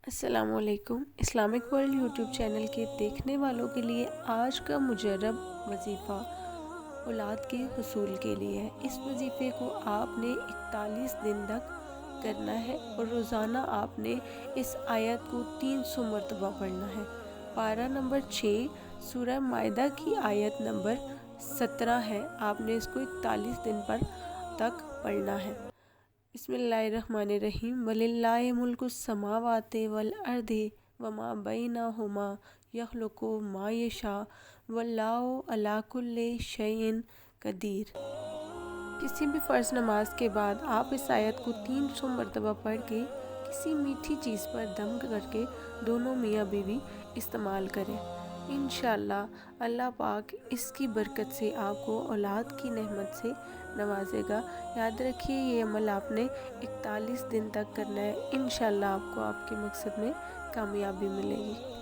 السلام علیکم۔ Islamic world YouTube channel کے دیکھنے والوں کے لیے آج کا مجرب وظیفہ اولاد کے حصول کے لیے ہے۔ اس وظیفے کو آپ نے 41 دن تک کرنا ہے اور روزانہ آپ نے اس آیت کو 300 مرتبہ پڑھنا ہے۔ پارہ نمبر 6 سورہ مائدہ کی آیت نمبر 17 ہے۔ آپ نے اس کو 41 دن تک پڑھنا ہے۔ بسم اللہ الرحمن الرحیم۔ وَلِلَّهِ مُلْكُ السَّمَاوَاتِ وَالْأَرْضِ وَمَا بَيْنَهُمَا يَخْلُقُ مَا يَشَاءُ وَاللَّهُ عَلَىٰ كُلِّ شَيْءٍ قدیر۔ کسی بھی فرض نماز کے بعد آپ اس آیت کو 300 مرتبہ پڑھ کے کسی میٹھی چیز پر دم کر کے دونوں میاں بیوی استعمال کریں۔ انشاءاللہ اللہ پاک اس کی برکت سے آپ کو اولاد کی نعمت سے نوازے گا۔ یاد رکھیے یہ عمل آپ نے 41 دن تک کرنا ہے۔ انشاءاللہ آپ کو آپ کے مقصد میں کامیابی ملے گی۔